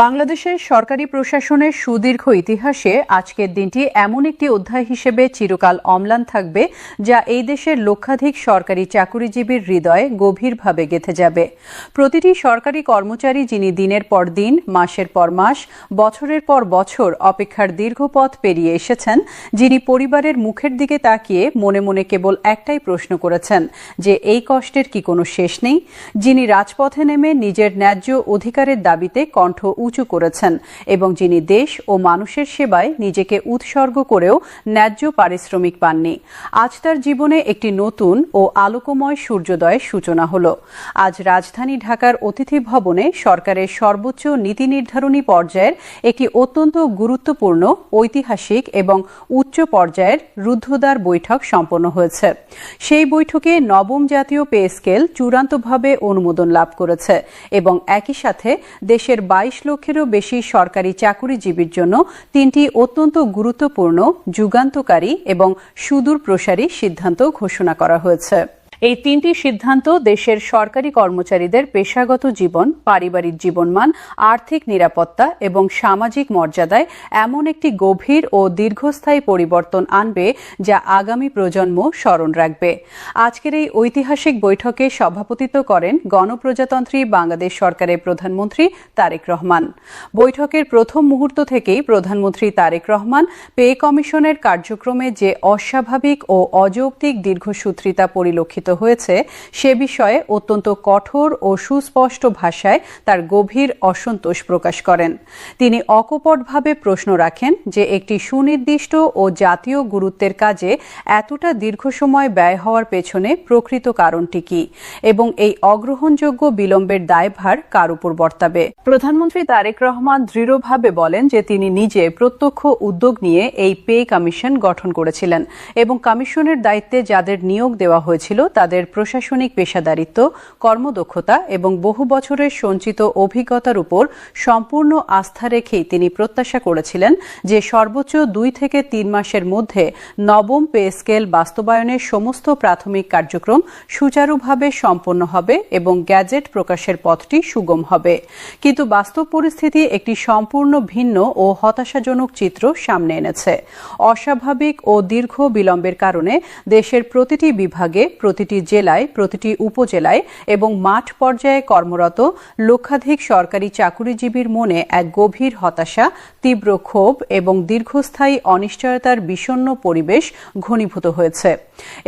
বাংলাদেশের সরকারি প্রশাসনের সুদীর্ঘ ইতিহাসে আজকের দিনটি এমন একটি অধ্যায় হিসেবে চিরকাল অম্লান থাকবে যা এই দেশের লক্ষাধিক সরকারি চাকুরিজীবীর হৃদয়ে গভীরভাবে গেঁথে যাবে। প্রতিটি সরকারি কর্মচারী যিনি দিনের পর দিন, মাসের পর মাস, বছরের পর বছর অপেক্ষার দীর্ঘ পথ পেরিয়ে এসেছেন, যিনি পরিবারের মুখের দিকে তাকিয়ে মনে মনে কেবল একটাই প্রশ্ন করেছেন যে এই কষ্টের কি কোনো শেষ নেই, যিনি রাজপথে নেমে নিজের ন্যায্য অধিকারের দাবিতে কণ্ঠ উঁচু করেছেন এবং যিনি দেশ ও মানুষের সেবায় নিজেকে উৎসর্গ করেও ন্যায্য পারিশ্রমিক পাননি। আজ তার জীবনে একটি নতুন ও আলোকময় সূর্যোদয়ের সূচনা হলো। আজ রাজধানী ঢাকার অতিথি ভবনে সরকারের সর্বোচ্চ নীতি নির্ধারণী পর্যায়ের একটি অত্যন্ত গুরুত্বপূর্ণ, ঐতিহাসিক এবং উচ্চ পর্যায়ের রুদ্ধদ্বার বৈঠক সম্পন্ন হয়েছে। সেই বৈঠকে নবম জাতীয় পে স্কেল চূড়ান্তভাবে অনুমোদন লাভ করেছে এবং একই সাথে দেশের 22 লক্ষেরও বেশি সরকারি চাকুরিজীবীর জন্য তিনটি অত্যন্ত গুরুত্বপূর্ণ, যুগান্তকারী এবং সুদূর প্রসারী সিদ্ধান্ত ঘোষণা করা হয়েছে। এই তিনটি সিদ্ধান্ত দেশের সরকারি কর্মচারীদের পেশাগত জীবন, পারিবারিক জীবনমান, আর্থিক নিরাপত্তা এবং সামাজিক মর্যাদায় এমন একটি গভীর ও দীর্ঘস্থায়ী পরিবর্তন আনবে যা আগামী প্রজন্ম স্মরণ রাখবে। আজকের এই ঐতিহাসিক বৈঠকে সভাপতিত্ব করেন গণপ্রজাতন্ত্রী বাংলাদেশ সরকারের প্রধানমন্ত্রী তারেক রহমান। বৈঠকের প্রথম মুহূর্ত থেকেই প্রধানমন্ত্রী তারেক রহমান পে কমিশনের কার্যক্রমে যে অস্বাভাবিক ও অযৌক্তিক দীর্ঘসূত্রিতা পরিলক্ষিত হয়েছে সে বিষয়ে অত্যন্ত কঠোর ও সুস্পষ্ট ভাষায় তার গভীর অসন্তোষ প্রকাশ করেন। তিনি অকপটভাবে প্রশ্ন রাখেন যে একটি সুনির্দিষ্ট ও জাতীয় গুরুত্বের কাজে এতটা দীর্ঘ সময় ব্যয় হওয়ার পেছনে প্রকৃত কারণটি কি এবং এই অগ্রহণযোগ্য বিলম্বের দায়ভার কার উপর বর্তাবে। প্রধানমন্ত্রী তারেক রহমান দৃঢ়ভাবে বলেন যে তিনি নিজে প্রত্যক্ষ উদ্যোগ নিয়ে এই পে কমিশন গঠন করেছিলেন এবং কমিশনের দায়িত্বে যাদের নিয়োগ দেওয়া হয়েছিল তাদের প্রশাসনিক পেশাদারিত্ব, কর্মদক্ষতা এবং বহু বছরের সঞ্চিত অভিজ্ঞতার উপর সম্পূর্ণ আস্থা রেখেই তিনি প্রত্যাশা করেছিলেন যে সর্বোচ্চ 2 থেকে 3 মাসের মধ্যে নবম পে স্কেল বাস্তবায়নের সমস্ত প্রাথমিক কার্যক্রম সুচারুভাবে সম্পন্ন হবে এবং গ্যাজেট প্রকাশের পথটি সুগম হবে। কিন্তু বাস্তব পরিস্থিতি একটি সম্পূর্ণ ভিন্ন ও হতাশাজনক চিত্র সামনে এনেছে। অস্বাভাবিক ও দীর্ঘ বিলম্বের কারণে দেশের প্রতিটি বিভাগে, প্রতিটি জেলায়, প্রতিটি উপজেলায় এবং মাঠ পর্যায়ে কর্মরত লক্ষাধিক সরকারি চাকুরিজীবীর মনে এক গভীর হতাশা, তীব্র ক্ষোভ এবং দীর্ঘস্থায়ী অনিশ্চয়তার বিষণ্ণ পরিবেশ ঘনীভূত হয়েছে।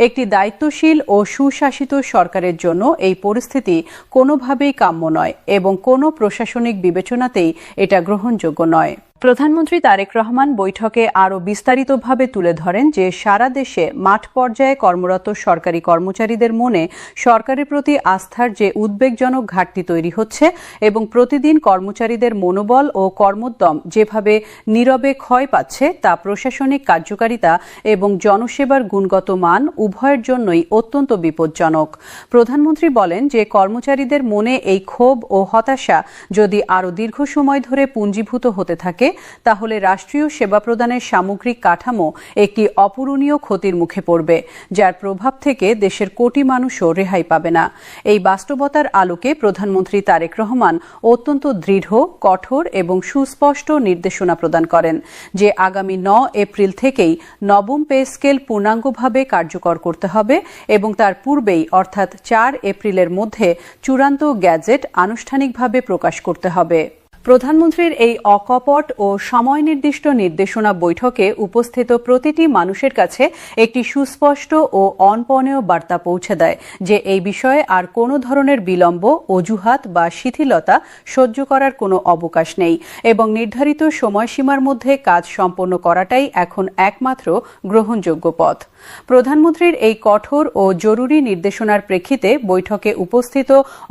একটি দায়িত্বশীল ও সুশাসিত সরকারের জন্য এই পরিস্থিতি কোনোভাবেই কাম্য নয় এবং কোনো প্রশাসনিক বিবেচনাতেই এটা গ্রহণযোগ্য নয়। প্রধানমন্ত্রী তারেক রহমান বৈঠকে আরও বিস্তারিতভাবে তুলে ধরেন যে সারা দেশে মাঠ পর্যায়ে কর্মরত সরকারি কর্মচারীদের মনে সরকারের প্রতি আস্থার যে উদ্বেগজনক ঘাটতি তৈরি হচ্ছে এবং প্রতিদিন কর্মচারীদের মনোবল ও কর্মোদ্যম যেভাবে নীরবে ক্ষয় পাচ্ছে তা প্রশাসনিক কার্যকারিতা এবং জনসেবার গুণগত মান উভয়ের জন্যই অত্যন্ত বিপজ্জনক। প্রধানমন্ত্রী বলেন যে কর্মচারীদের মনে এই ক্ষোভ ও হতাশা যদি আরও দীর্ঘ সময় ধরে পুঞ্জীভূত হতে থাকে তাহলে রাষ্ট্রীয় সেবা প্রদানের সামগ্রিক কাঠামো একটি অপূরণীয় ক্ষতির মুখে পড়বে, যার প্রভাব থেকে দেশের কোটি মানুষও রেহাই পাবে না। এই বাস্তবতার আলোকে প্রধানমন্ত্রী তারেক রহমান অত্যন্ত দৃঢ়, কঠোর এবং সুস্পষ্ট নির্দেশনা প্রদান করেন যে আগামী 9 এপ্রিল থেকেই নবম পে স্কেল পূর্ণাঙ্গভাবে কার্যকর করতে হবে এবং তার পূর্বেই অর্থাৎ 4 এপ্রিলের মধ্যে চূড়ান্ত গ্যাজেট আনুষ্ঠানিকভাবে প্রকাশ করতে হবে। প্রধানমন্ত্রীর এই অকপট ও সময় নির্দিষ্ট নির্দেশনা বৈঠকে উপস্থিত প্রতিটি মানুষের কাছে একটি সুস্পষ্ট ও অনপনীয় বার্তা পৌঁছে দেয় যে এই বিষয়ে আর কোনো ধরনের বিলম্ব, অজুহাত বা শিথিলতা সহ্য করার কোনো অবকাশ নেই এবং নির্ধারিত সময়সীমার মধ্যে কাজ সম্পন্ন করাটাই এখন একমাত্র গ্রহণযোগ্য পথ। প্রধানমন্ত্রীর এই কঠোর ও জরুরি নির্দেশনার প্রেক্ষিতে বৈঠকে উপস্থিত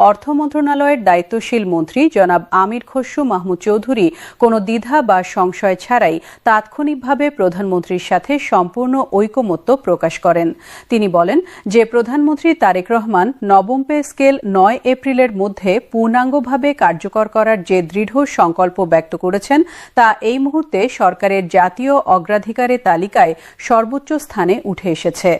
অর্থ মন্ত্রণালয়ের দায়িত্বশীল মন্ত্রী জনাব আমির খসরু মাহমুদ চৌধুরী কোনো দ্বিধা বা সংশয় ছাড়াই তাৎক্ষণিকভাবে প্রধানমন্ত্রীর সাথে সম্পূর্ণ ঐকমত্য প্রকাশ করেন। তিনি বলেন যে প্রধানমন্ত্রী তারেক রহমান নবম পে স্কেল 9 এপ্রিলের মধ্যে পূর্ণাঙ্গভাবে কার্যকর করার যে দৃঢ় সংকল্প ব্যক্ত করেছেন তা এই মুহূর্তে সরকারের জাতীয় অগ্রাধিকারের তালিকায় সর্বোচ্চ স্থানে উঠে এসেছে।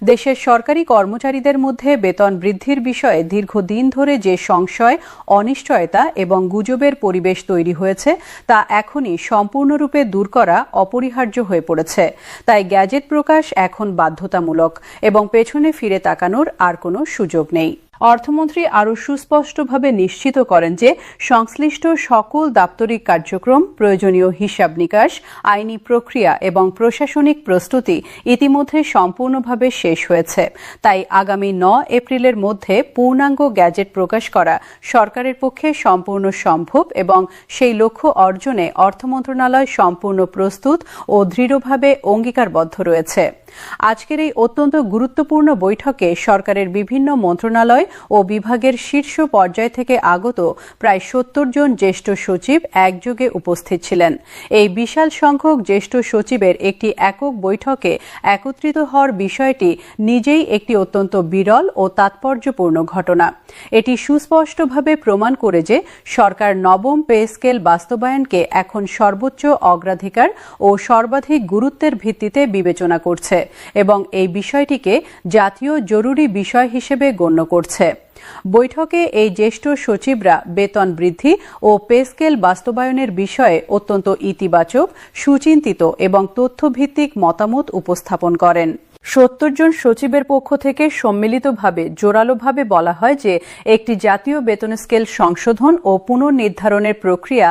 দেশের সরকারি কর্মচারীদের মধ্যে বেতন বৃদ্ধির বিষয়ে দীর্ঘদিন ধরে যে সংশয়, অনিশ্চয়তা এবং গুজবের পরিবেশ পরিবেশ তৈরি হয়েছে তা এখনই সম্পূর্ণরূপে দূর করা অপরিহার্য হয়ে পড়েছে। তাই গ্যাজেট প্রকাশ এখন বাধ্যতামূলক এবং পেছনে ফিরে তাকানোর আর কোনো সুযোগ নেই। অর্থমন্ত্রী আরও সুস্পষ্টভাবে নিশ্চিত করেন যে সংশ্লিষ্ট সকল দাপ্তরিক কার্যক্রম, প্রয়োজনীয় হিসাব নিকাশ, আইনি প্রক্রিয়া এবং প্রশাসনিক প্রস্তুতি ইতিমধ্যে সম্পূর্ণভাবে শেষ হয়েছে। তাই আগামী 9 এপ্রিলের মধ্যে পূর্ণাঙ্গ গ্যাজেট প্রকাশ করা সরকারের পক্ষে সম্পূর্ণ সম্ভব এবং সেই লক্ষ্য অর্জনে অর্থ মন্ত্রণালয় সম্পূর্ণ প্রস্তুত ও দৃঢ়ভাবে অঙ্গীকারবদ্ধ রয়েছে। আজকের এই অত্যন্ত গুরুত্বপূর্ণ বৈঠকে সরকারের বিভিন্ন মন্ত্রণালয় ও বিভাগের শীর্ষ পর্যায় থেকে আগত প্রায় 70 জন জ্যেষ্ঠ সচিব একযোগে উপস্থিত ছিলেন। এই বিশাল সংখ্যক জ্যেষ্ঠ সচিবের একটি একক বৈঠকে একত্রিত হওয়ার বিষয়টি নিজেই একটি অত্যন্ত বিরল ও তাৎপর্যপূর্ণ ঘটনা। এটি সুস্পষ্টভাবে প্রমাণ করে যে সরকার নবম পে স্কেল বাস্তবায়নকে এখন সর্বোচ্চ অগ্রাধিকার ও সর্বাধিক গুরুত্বের ভিত্তিতে বিবেচনা করছে এবং এই বিষয়টিকে জাতীয় জরুরি বিষয় হিসেবে গণ্য করছে। বৈঠকে এই জ্যেষ্ঠ সচিবরা বেতন বৃদ্ধি ও পে স্কেল বাস্তবায়নের বিষয়ে অত্যন্ত ইতিবাচক, সুচিন্তিত এবং তথ্যভিত্তিক মতামত উপস্থাপন করেন। 70 জন সচিবের পক্ষ থেকে সম্মিলিতভাবে জোরালোভাবে বলা হয় যে একটি জাতীয় বেতন স্কেল সংশোধন ও পুনর্নির্ধারণের প্রক্রিয়া